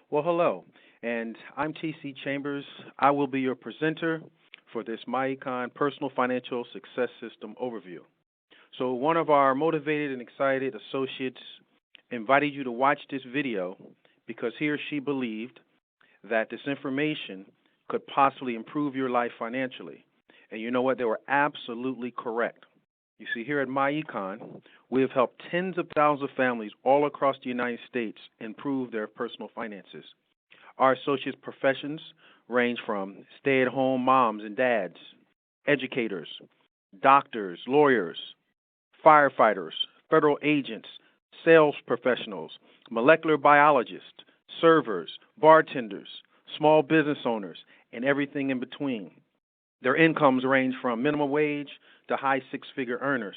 Well, hello, and I'm TC Chambers. I will be your presenter for this MyEcon Personal Financial Success System overview. So, one of our motivated and excited associates invited you to watch this video because he or she believed that this information could possibly improve your life financially. And you know what? They were absolutely correct. You see, here at MyEcon, we have helped tens of thousands of families all across the United States improve their personal finances. Our associates' professions range from stay at home moms and dads, educators, doctors, lawyers, firefighters, federal agents, sales professionals, molecular biologists, servers, bartenders, small business owners, and everything in between. Their incomes range from minimum wage to high six-figure earners.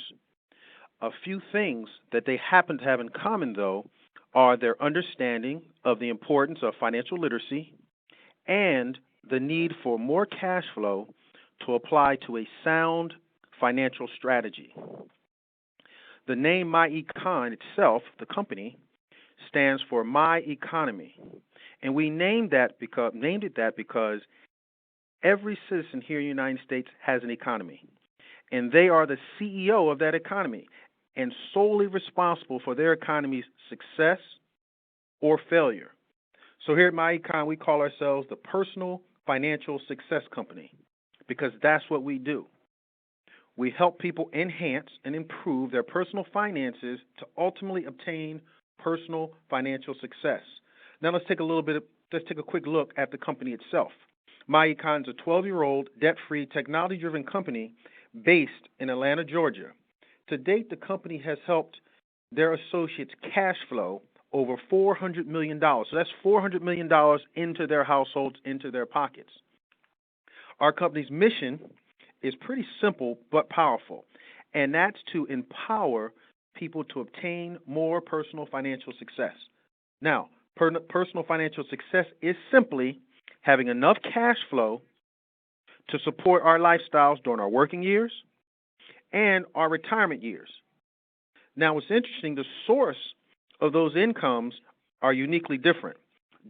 A few things that they happen to have in common, though, are their understanding of the importance of financial literacy and the need for more cash flow to apply to a sound financial strategy. The name MyEcon itself, the company, stands for My Economy, and we named it that because every citizen here in the United States has an economy, and they are the CEO of that economy and solely responsible for their economy's success or failure. So here at MyEcon, we call ourselves the Personal Financial Success Company because that's what we do. We help people enhance and improve their personal finances to ultimately obtain personal financial success. Now let's take a quick look at the company itself. MyEcon is a 12-year-old, debt-free, technology-driven company based in Atlanta, Georgia. To date, the company has helped their associates cash flow over $400 million. So that's $400 million into their households, into their pockets. Our company's mission is pretty simple but powerful, and that's to empower people to obtain more personal financial success. Now, personal financial success is simply having enough cash flow to support our lifestyles during our working years and our retirement years. Now, what's interesting, the source of those incomes are uniquely different.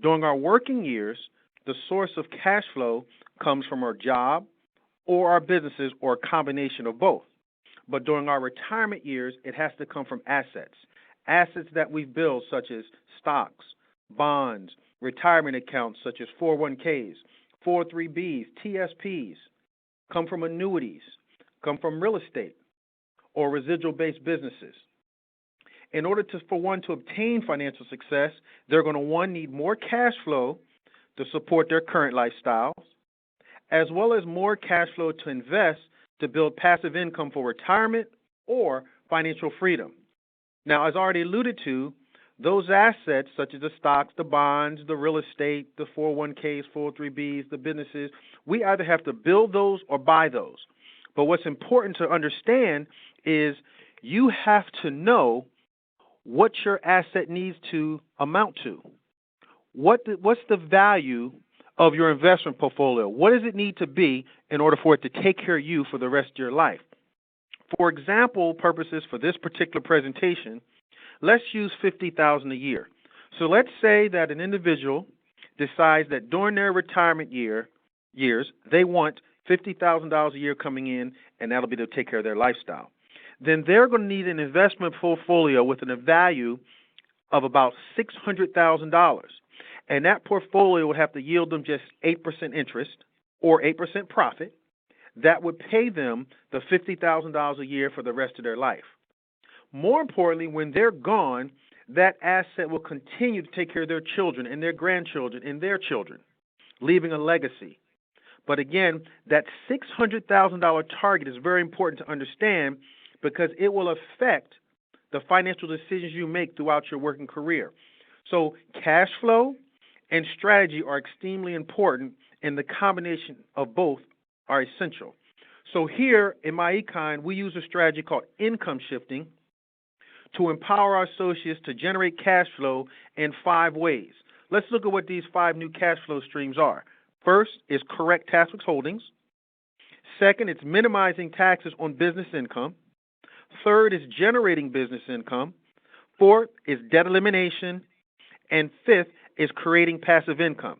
During our working years, the source of cash flow comes from our job or our businesses or a combination of both. But during our retirement years, it has to come from assets that we've built, such as stocks, bonds, retirement accounts such as 401ks, 403bs, TSPs, come from annuities, come from real estate or residual-based businesses. In order for one to obtain financial success, they're going to, need more cash flow to support their current lifestyles, as well as more cash flow to invest to build passive income for retirement or financial freedom. Now, as already alluded to, those assets, such as the stocks, the bonds, the real estate, the 401ks, 403bs, the businesses, we either have to build those or buy those. But what's important to understand is you have to know what your asset needs to amount to. What's the value of your investment portfolio? What does it need to be in order for it to take care of you for the rest of your life? For example purposes for this particular presentation, let's use $50,000 a year. So let's say that an individual decides that during their retirement years, they want $50,000 a year coming in, and that'll be to take care of their lifestyle. Then they're going to need an investment portfolio with a value of about $600,000. And that portfolio would have to yield them just 8% interest or 8% profit. That would pay them the $50,000 a year for the rest of their life. More importantly, when they're gone, that asset will continue to take care of their children and their grandchildren and their children, leaving a legacy. But again, that $600,000 target is very important to understand because it will affect the financial decisions you make throughout your working career. So cash flow and strategy are extremely important, and the combination of both are essential. So here in MyEcon, we use a strategy called income shifting to empower our associates to generate cash flow in 5 ways. Let's look at what these 5 new cash flow streams are. First is correct tax withholdings. Second, it's minimizing taxes on business income. Third is generating business income. Fourth is debt elimination. And fifth is creating passive income.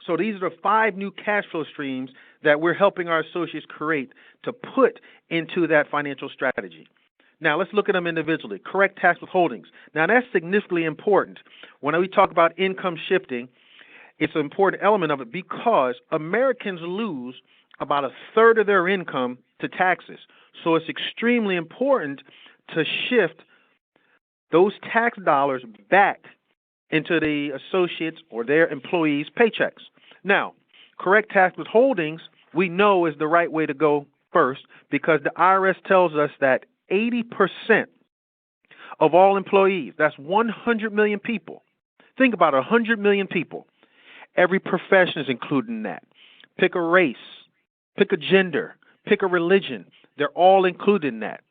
So these are the 5 new cash flow streams that we're helping our associates create to put into that financial strategy. Now, let's look at them individually. Correct tax withholdings. Now, that's significantly important. When we talk about income shifting, it's an important element of it because Americans lose about a third of their income to taxes. So it's extremely important to shift those tax dollars back into the associates or their employees' paychecks. Now, correct tax withholdings we know is the right way to go first because the IRS tells us that 80% of all employees, that's 100 million people. Think about it, 100 million people. Every profession is included in that. Pick a race, pick a gender, pick a religion. They're all included in that.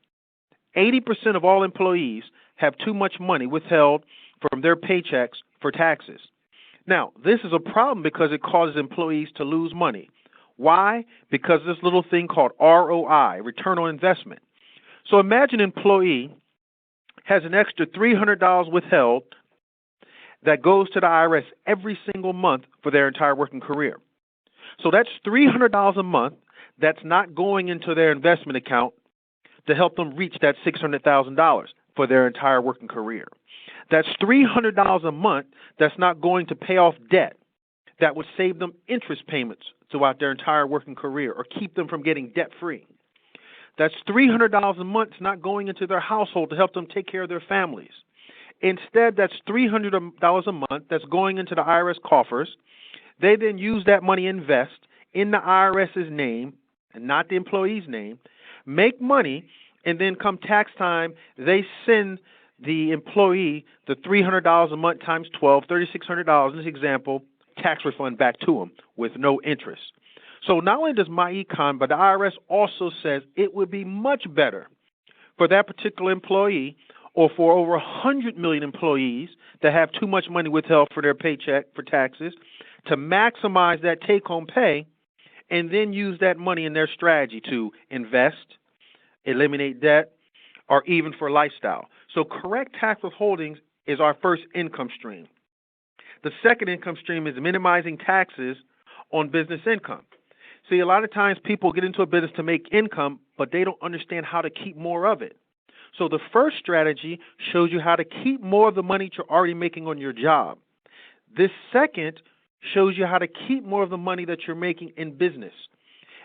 80% of all employees have too much money withheld from their paychecks for taxes. Now, this is a problem because it causes employees to lose money. Why? Because of this little thing called ROI, return on investment. So imagine an employee has an extra $300 withheld that goes to the IRS every single month for their entire working career. So that's $300 a month that's not going into their investment account to help them reach that $600,000 for their entire working career. That's $300 a month that's not going to pay off debt that would save them interest payments throughout their entire working career or keep them from getting debt-free. That's $300 a month not going into their household to help them take care of their families. Instead, that's $300 a month that's going into the IRS coffers. They then use that money, invest in the IRS's name and not the employee's name, make money, and then come tax time, they send the employee the $300 a month times 12, $3,600 in this example, tax refund back to them with no interest. So not only does MyEcon, but the IRS also says it would be much better for that particular employee or for over 100 million employees that have too much money withheld for their paycheck for taxes to maximize that take-home pay and then use that money in their strategy to invest, eliminate debt, or even for lifestyle. So correct tax withholdings is our first income stream. The second income stream is minimizing taxes on business income. See, a lot of times people get into a business to make income, but they don't understand how to keep more of it. So the first strategy shows you how to keep more of the money you're already making on your job. This second shows you how to keep more of the money that you're making in business.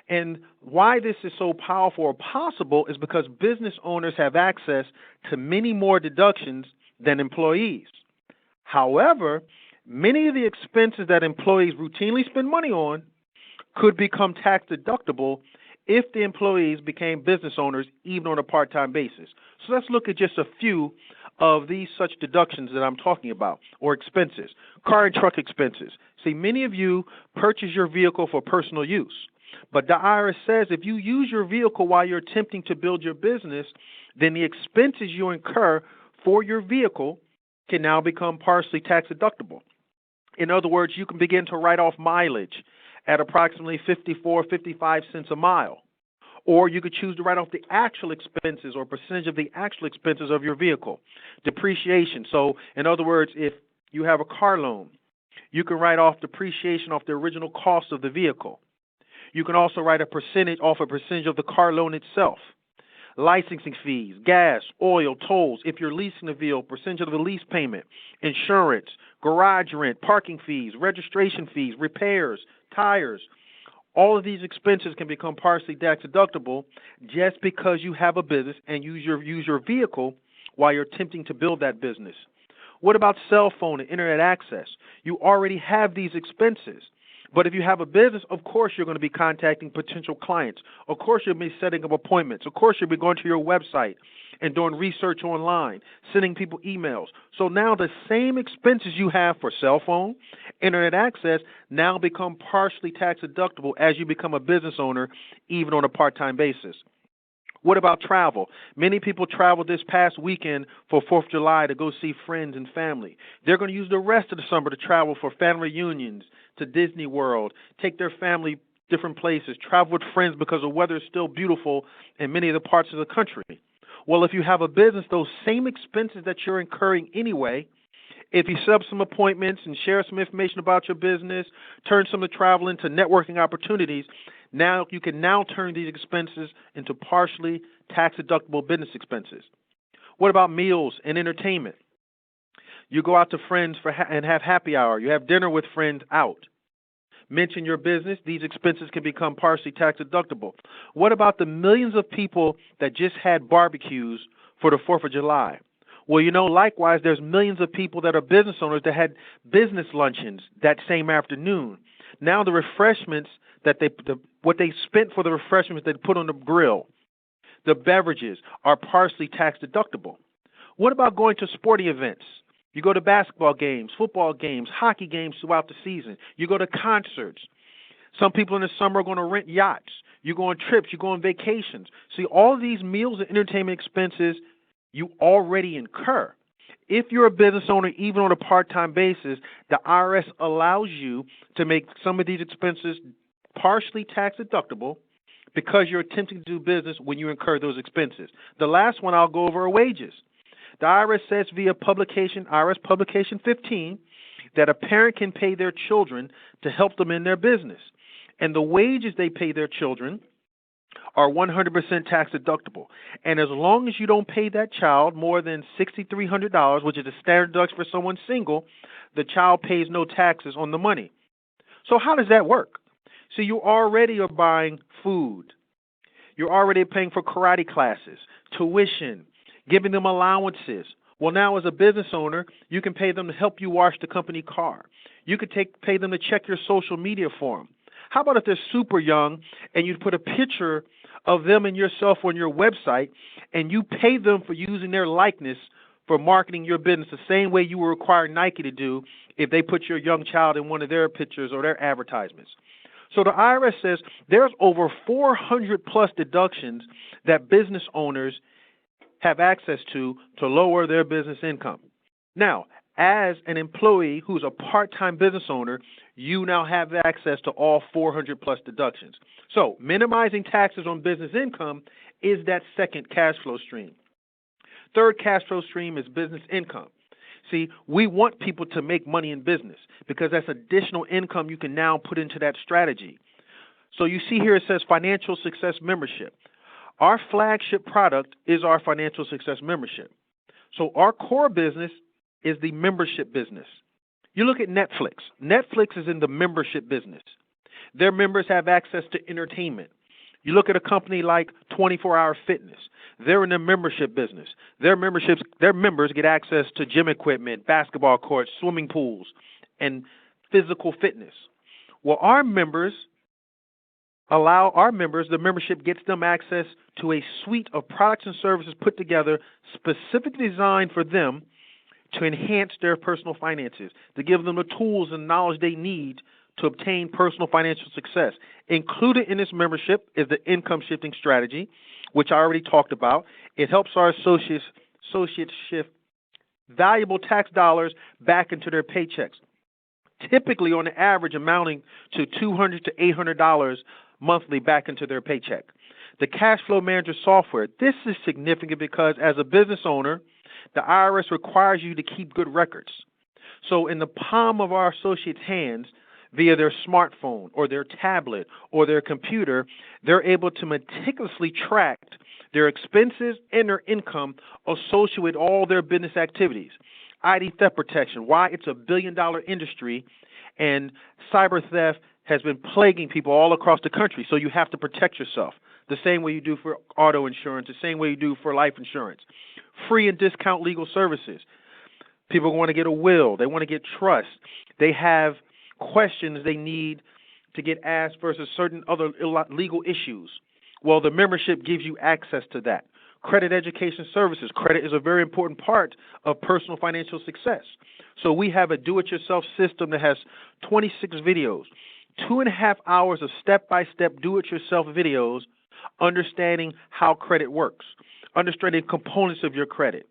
And why this is so powerful or possible is because business owners have access to many more deductions than employees. However, many of the expenses that employees routinely spend money on could become tax deductible if the employees became business owners even on a part-time basis. So let's look at just a few of these such deductions that I'm talking about, or expenses. Car and truck expenses. See, many of you purchase your vehicle for personal use, but the IRS says if you use your vehicle while you're attempting to build your business, then the expenses you incur for your vehicle can now become partially tax deductible. In other words, you can begin to write off mileage at approximately 55 cents a mile. Or you could choose to write off the actual expenses or percentage of the actual expenses of your vehicle. Depreciation. So, in other words, if you have a car loan, you can write off depreciation off the original cost of the vehicle. You can also write a percentage off a percentage of the car loan itself. Licensing fees, gas, oil, tolls, if you're leasing a vehicle, percentage of the lease payment, insurance, garage rent, parking fees, registration fees, repairs, tires. All of these expenses can become partially tax deductible just because you have a business and use your vehicle while you're attempting to build that business. What about cell phone and internet access? You already have these expenses. But if you have a business, of course you're going to be contacting potential clients. Of course you'll be setting up appointments. Of course you'll be going to your website and doing research online, sending people emails. So now the same expenses you have for cell phone, internet access, now become partially tax deductible as you become a business owner, even on a part-time basis. What about travel? Many people traveled this past weekend for 4th of July to go see friends and family. They're going to use the rest of the summer to travel for family reunions, to Disney World, take their family different places, travel with friends because the weather is still beautiful in many of the parts of the country. Well, if you have a business, those same expenses that you're incurring anyway, If you set up some appointments and share some information about your business, turn some of the travel into networking opportunities, now you can now turn these expenses into partially tax-deductible business expenses. What about meals and entertainment? You go out to friends and have happy hour. You have dinner with friends out. Mention your business. These expenses can become partially tax-deductible. What about the millions of people that just had barbecues for the 4th of July? Well, likewise, there's millions of people that are business owners that had business luncheons that same afternoon. Now the refreshments what they spent for the refreshments they put on the grill, the beverages are partially tax deductible. What about going to sporting events? You go to basketball games, football games, hockey games throughout the season. You go to concerts. Some people in the summer are going to rent yachts. You go on trips. You go on vacations. See, all of these meals and entertainment expenses you already incur. If you're a business owner, even on a part-time basis, the IRS allows you to make some of these expenses partially tax deductible because you're attempting to do business when you incur those expenses. The last one I'll go over are wages. The IRS says via publication, IRS Publication 15, that a parent can pay their children to help them in their business. And the wages they pay their children are 100% tax deductible. And as long as you don't pay that child more than $6,300, which is a standard deduction for someone single, the child pays no taxes on the money. So how does that work? So you already are buying food. You're already paying for karate classes, tuition, giving them allowances. Well, now as a business owner, you can pay them to help you wash the company car. You could pay them to check your social media for them. How about if they're super young and you put a picture of them and yourself on your website and you pay them for using their likeness for marketing your business the same way you would require Nike to do if they put your young child in one of their pictures or their advertisements. So the IRS says there's over 400 plus deductions that business owners have access to lower their business income. Now, as an employee who's a part-time business owner, you now have access to all 400 plus deductions. So minimizing taxes on business income is that second cash flow stream. Third cash flow stream is business income. See, we want people to make money in business because that's additional income you can now put into that strategy. So you see here it says Financial Success Membership. Our flagship product is our Financial Success Membership. So our core business is the membership business. You look at Netflix. Netflix is in the membership business. Their members have access to entertainment. You look at a company like 24 Hour Fitness. They're in the membership business. Their members get access to gym equipment, basketball courts, swimming pools, and physical fitness. Well, the membership gets them access to a suite of products and services put together specifically designed for them to enhance their personal finances, to give them the tools and knowledge they need to obtain personal financial success. Included in this membership is the income shifting strategy, which I already talked about. It helps our associates shift valuable tax dollars back into their paychecks, typically on average amounting to $200 to $800 monthly back into their paycheck. The Cash Flow Manager software, this is significant because as a business owner, the IRS requires you to keep good records. So in the palm of our associates' hands, via their smartphone or their tablet or their computer, they're able to meticulously track their expenses and their income associated with all their business activities. ID theft protection, why it's a billion-dollar industry, and cyber theft has been plaguing people all across the country, so you have to protect yourself the same way you do for auto insurance, the same way you do for life insurance. Free and discount legal services. People want to get a will. They want to get trust. They have questions they need to get asked versus certain other legal issues. Well, the membership gives you access to that. Credit education services. Credit is a very important part of personal financial success. So we have a do-it-yourself system that has 26 videos, 2.5 hours of step-by-step do-it-yourself videos, understanding how credit works, understanding components of your credit.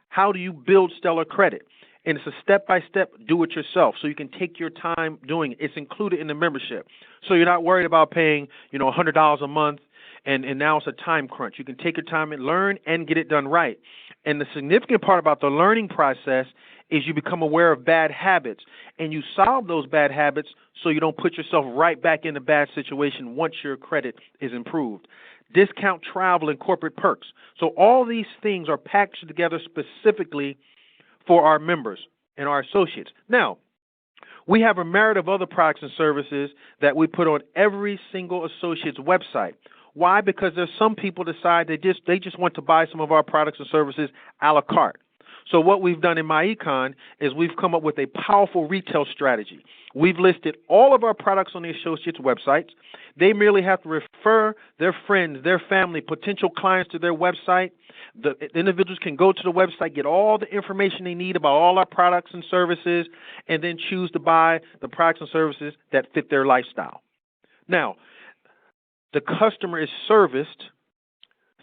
How do you build stellar credit? And it's a step-by-step do-it-yourself, so you can take your time doing it. It's included in the membership. So you're not worried about paying, $100 a month, and now it's a time crunch. You can take your time and learn and get it done right. And the significant part about the learning process is you become aware of bad habits, and you solve those bad habits so you don't put yourself right back in a bad situation once your credit is improved. Discount travel and corporate perks. So all these things are packaged together specifically for our members and our associates. Now, we have a myriad of other products and services that we put on every single associate's website. Why? Because there's some people decide they just want to buy some of our products and services a la carte. So what we've done in MyEcon is we've come up with a powerful retail strategy. We've listed all of our products on the associates' websites. They merely have to refer their friends, their family, potential clients to their website. The individuals can go to the website, get all the information they need about all our products and services, and then choose to buy the products and services that fit their lifestyle. Now, the customer is serviced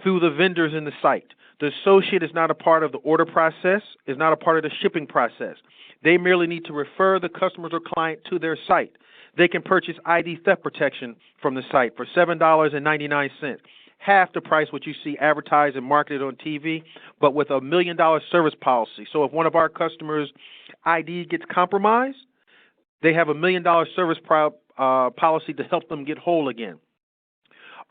through the vendors in the site. The associate is not a part of the order process, is not a part of the shipping process. They merely need to refer the customers or client to their site. They can purchase ID theft protection from the site for $7.99, half the price what you see advertised and marketed on TV, but with a $1 million service policy. So if one of our customers' ID gets compromised, they have a $1 million service policy to help them get whole again.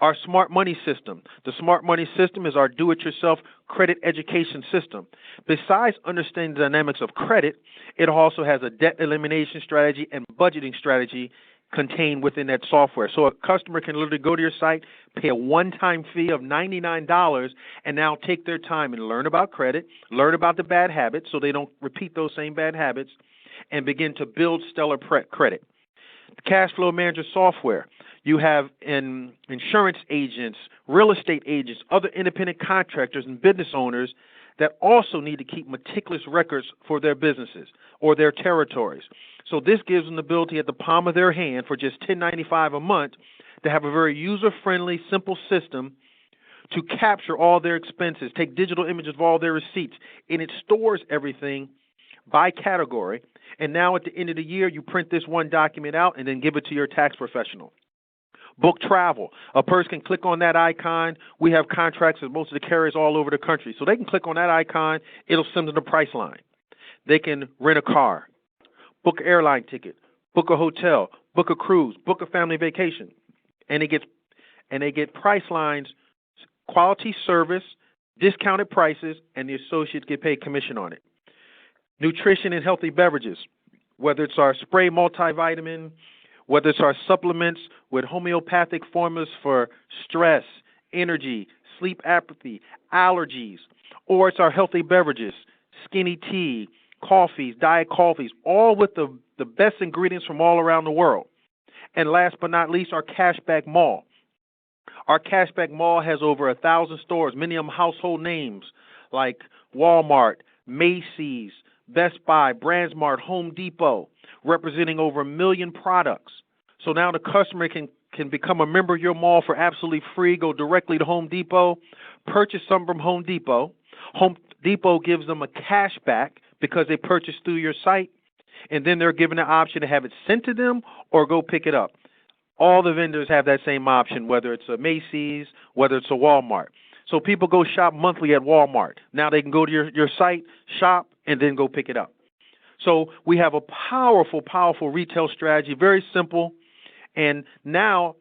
Our Smart Money system. The Smart Money system is our do-it-yourself credit education system. Besides understanding the dynamics of credit, it also has a debt elimination strategy and budgeting strategy contained within that software. So a customer can literally go to your site, pay a one-time fee of $99, and now take their time and learn about credit, learn about the bad habits so they don't repeat those same bad habits, and begin to build stellar credit. The Cash Flow Manager software. You have insurance agents, real estate agents, other independent contractors, and business owners that also need to keep meticulous records for their businesses or their territories. So this gives them the ability at the palm of their hand for just $10.95 a month to have a very user-friendly, simple system to capture all their expenses, take digital images of all their receipts, and it stores everything by category. And now at the end of the year, you print this one document out and then give it to your tax professional. Book travel. A person can click on that icon. We have contracts with most of the carriers all over the country. So they can click on that icon. It'll send them the price line. They can rent a car, book an airline ticket, book a hotel, book a cruise, book a family vacation. And they get price lines, quality service, discounted prices, and the associates get paid commission on it. Nutrition and healthy beverages, whether it's our spray multivitamin, whether it's our supplements with homeopathic formulas for stress, energy, sleep apathy, allergies, or it's our healthy beverages, skinny tea, coffees, diet coffees, all with the best ingredients from all around the world. And last but not least, our Cashback Mall. Our Cashback Mall has over 1,000 stores, many of them household names like Walmart, Macy's, Best Buy, BrandsMart, Home Depot, representing over 1 million products. So now the customer can become a member of your mall for absolutely free, go directly to Home Depot, purchase something from Home Depot. Home Depot gives them a cash back because they purchased through your site, and then they're given the option to have it sent to them or go pick it up. All the vendors have that same option, whether it's a Macy's, whether it's a Walmart. So people go shop monthly at Walmart. Now they can go to your site, shop, and then go pick it up. So we have a powerful, powerful retail strategy, very simple. And now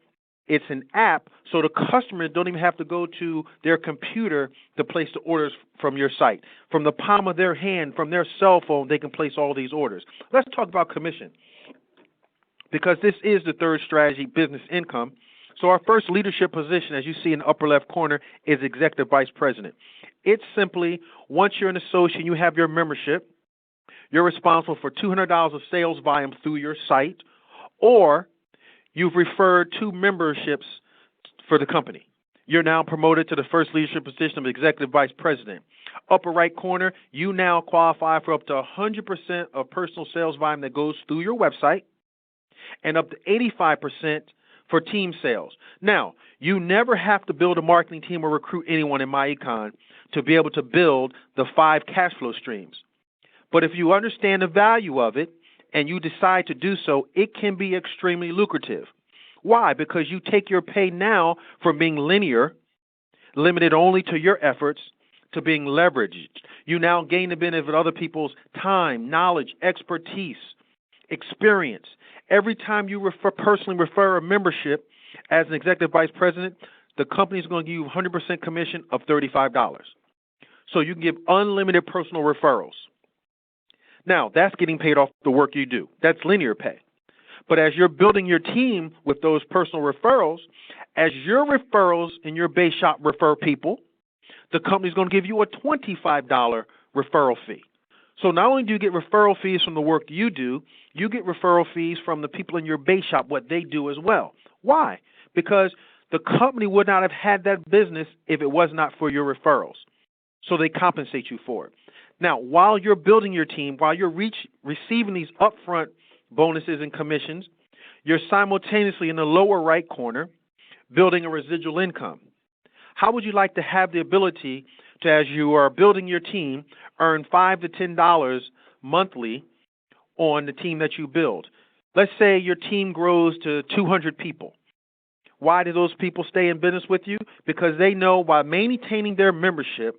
it's an app, so the customers don't even have to go to their computer to place the orders from your site. From the palm of their hand, from their cell phone, they can place all these orders. Let's talk about commission, because this is the third strategy, business income. So our first leadership position, as you see in the upper left corner, is Executive Vice President. It's simply, once you're an associate and you have your membership, you're responsible for $200 of sales volume through your site, or you've referred 2 memberships for the company. You're now promoted to the first leadership position of Executive Vice President. Upper right corner, you now qualify for up to 100% of personal sales volume that goes through your website, and up to 85% for team sales. Now, you never have to build a marketing team or recruit anyone in MyEcon to be able to build the 5 cash flow streams. But if you understand the value of it and you decide to do so, it can be extremely lucrative. Why? Because you take your pay now from being linear, limited only to your efforts, to being leveraged. You now gain the benefit of other people's time, knowledge, expertise, experience. Every time you personally refer a membership as an executive vice president, the company is going to give you 100% commission of $35. So you can give unlimited personal referrals. Now, that's getting paid off the work you do. That's linear pay. But as you're building your team with those personal referrals, as your referrals in your base shop refer people, the company's going to give you a $25 referral fee. So not only do you get referral fees from the work you do, you get referral fees from the people in your base shop, what they do as well. Why? Because the company would not have had that business if it was not for your referrals. So they compensate you for it. Now, while you're building your team, while you're receiving these upfront bonuses and commissions, you're simultaneously in the lower right corner building a residual income. How would you like to have the ability to, as you are building your team, earn $5 to $10 monthly on the team that you build? Let's say your team grows to 200 people. Why do those people stay in business with you? Because they know by maintaining their membership,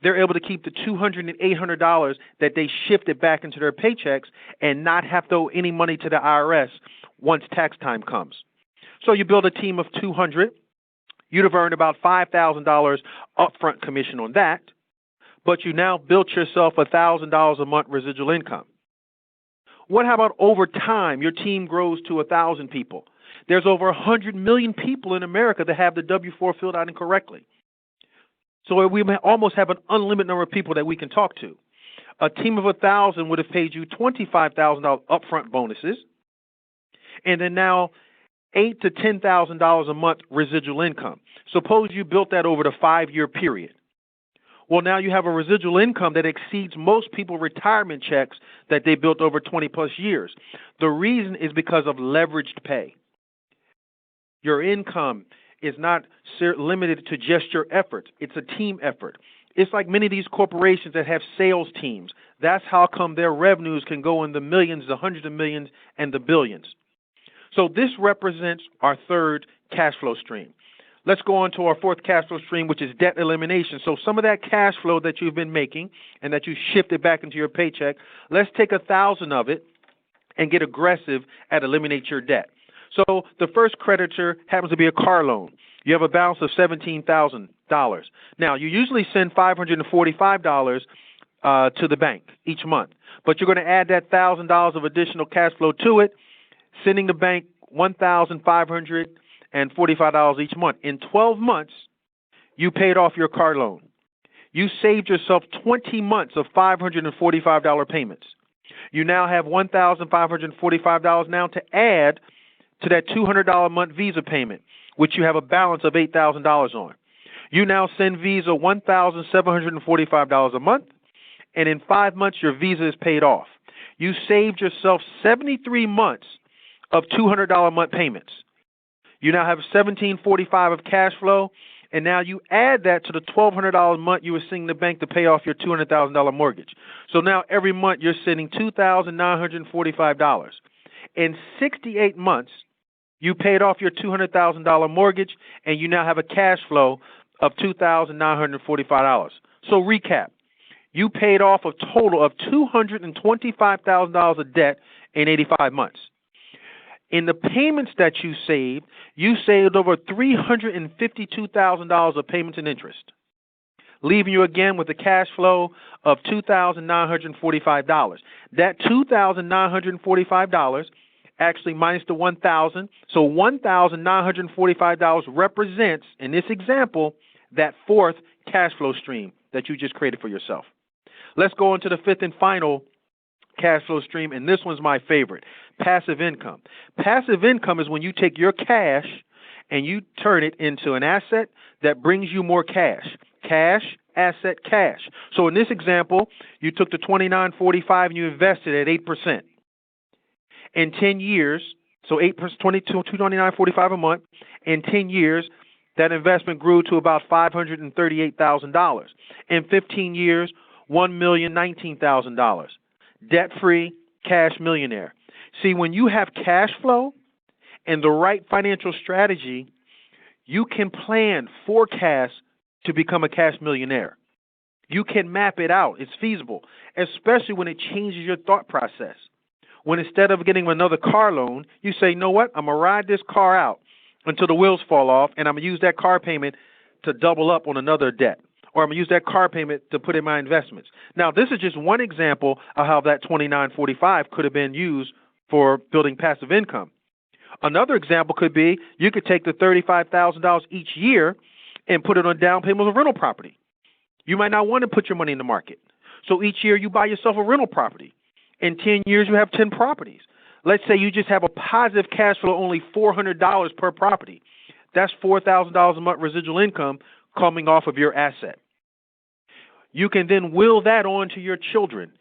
they're able to keep the $200 and $800 that they shifted back into their paychecks and not have to owe any money to the IRS once tax time comes. So you build a team of 200. You'd have earned about $5,000 upfront commission on that, but you now built yourself $1,000 a month residual income. What about over time? Your team grows to 1,000 people. There's over 100 million people in America that have the W-4 filled out incorrectly. So we almost have an unlimited number of people that we can talk to. A team of 1,000 would have paid you $25,000 upfront bonuses, and then now $8,000 to $10,000 a month residual income. Suppose you built that over the 5-year period. Well, now you have a residual income that exceeds most people's retirement checks that they built over 20 plus years. The reason is because of leveraged pay. Your income is not limited to just your effort. It's a team effort. It's like many of these corporations that have sales teams. That's how come their revenues can go in the millions, the hundreds of millions, and the billions. So this represents our third cash flow stream. Let's go on to our fourth cash flow stream, which is debt elimination. So some of that cash flow that you've been making and that you shifted back into your paycheck, let's take 1,000 of it and get aggressive at eliminate your debt. So the first creditor happens to be a car loan. You have a balance of $17,000. Now, you usually send $545 to the bank each month, but you're going to add that $1,000 of additional cash flow to it, sending the bank $1,545 each month. In 12 months, you paid off your car loan. You saved yourself 20 months of $545 payments. You now have $1,545 now to add to that $200 a month Visa payment, which you have a balance of $8,000 on. You now send Visa $1,745 a month, and in 5 months, your Visa is paid off. You saved yourself 73 months of $200 a month payments. You now have $1,745 of cash flow, and now you add that to the $1,200 a month you were sending the bank to pay off your $200,000 mortgage. So now every month you're sending $2,945. In 68 months, you paid off your $200,000 mortgage, and you now have a cash flow of $2,945. So recap, you paid off a total of $225,000 of debt in 85 months. In the payments that you saved over $352,000 of payments and interest, leaving you again with a cash flow of $2,945. That $2,945 actually minus the $1,000, so $1,945 represents, in this example, that fourth cash flow stream that you just created for yourself. Let's go into the fifth and final cash flow stream, and this one's my favorite, passive income. Passive income is when you take your cash and you turn it into an asset that brings you more cash. Cash, asset, cash. So in this example, you took the $29.45 and you invested at 8%. In 10 years, so 8%, $299.45 a month. In 10 years, that investment grew to about $538,000. In 15 years, $1,019,000. Debt-free, cash millionaire. See, when you have cash flow and the right financial strategy, you can plan, forecast to become a cash millionaire. You can map it out. It's feasible, especially when it changes your thought process. When instead of getting another car loan, you say, you know what, I'm going to ride this car out until the wheels fall off, and I'm going to use that car payment to double up on another debt, or I'm going to use that car payment to put in my investments. Now, this is just one example of how that 2945 could have been used for building passive income. Another example could be you could take the $35,000 each year and put it on down payment of rental property. You might not want to put your money in the market. So each year you buy yourself a rental property. In 10 years, you have 10 properties. Let's say you just have a positive cash flow, only $400 per property. That's $4,000 a month residual income coming off of your asset. You can then will that on to your children,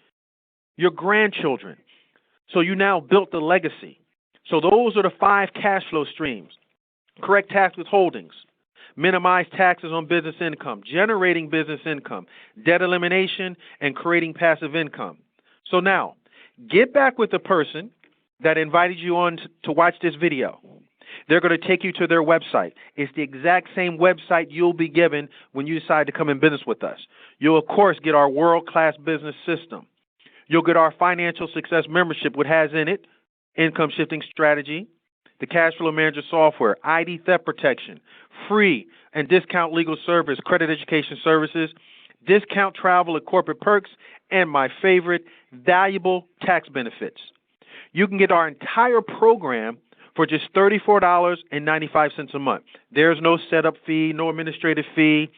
your grandchildren. So you now built the legacy. So those are the 5 cash flow streams. Correct tax withholdings, minimize taxes on business income, generating business income, debt elimination, and creating passive income. So now, get back with the person that invited you on to watch this video. They're going to take you to their website. It's the exact same website you'll be given when you decide to come in business with us. You'll, of course, get our world-class business system. You'll get our financial success membership, which has in it income shifting strategy, the cash flow manager software, ID theft protection, free and discount legal service, credit education services, discount travel and corporate perks, and my favorite, valuable tax benefits. You can get our entire program for just $34.95 a month. There's no setup fee, no administrative fee.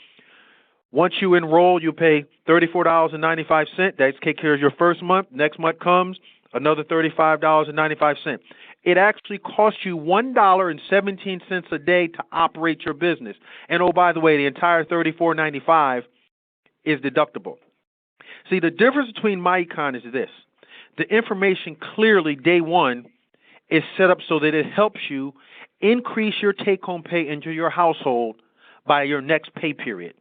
Once you enroll, you pay $34.95. That takes care of your first month. Next month comes another $35.95. It actually costs you $1.17 a day to operate your business. And oh, by the way, the entire $34.95 is deductible. See, the difference between MyEcon is this. The information clearly, day one, is set up so that it helps you increase your take-home pay into your household by your next pay period.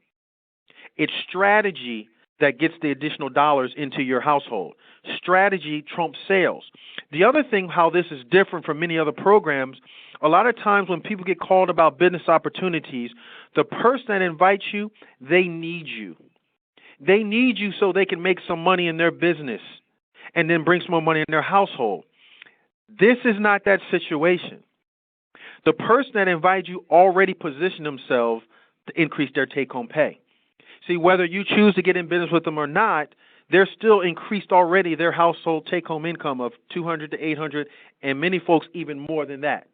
It's strategy that gets the additional dollars into your household. Strategy trumps sales. The other thing, how this is different from many other programs, a lot of times when people get called about business opportunities, the person that invites you, they need you. They need you so they can make some money in their business and then bring some more money in their household. This is not that situation. The person that invites you already positioned themselves to increase their take-home pay. See, whether you choose to get in business with them or not, they're still increased already their household take-home income of $200 to $800, and many folks even more than that.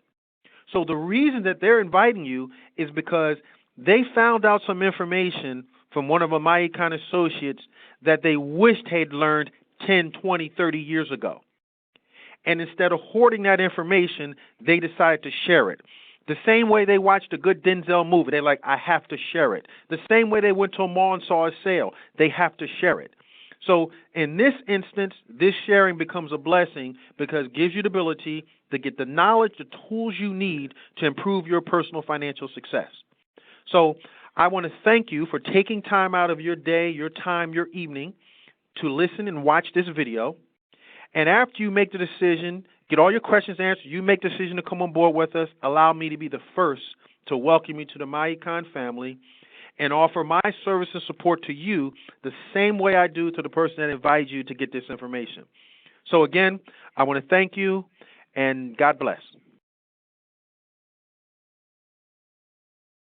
So the reason that they're inviting you is because they found out some information from one of my MyEcon associates that they wished they'd learned 10, 20, 30 years ago. And instead of hoarding that information, they decided to share it. The same way they watched a good Denzel movie, they're like, I have to share it. The same way they went to a mall and saw a sale, they have to share it. So in this instance, this sharing becomes a blessing because it gives you the ability to get the knowledge, the tools you need to improve your personal financial success. So I want to thank you for taking time out of your day, your time, your evening to listen and watch this video. And after you make the decision, get all your questions answered, you make the decision to come on board with us, allow me to be the first to welcome you to the MyEcon family and offer my service and support to you the same way I do to the person that invited you to get this information. So again, I want to thank you, and God bless.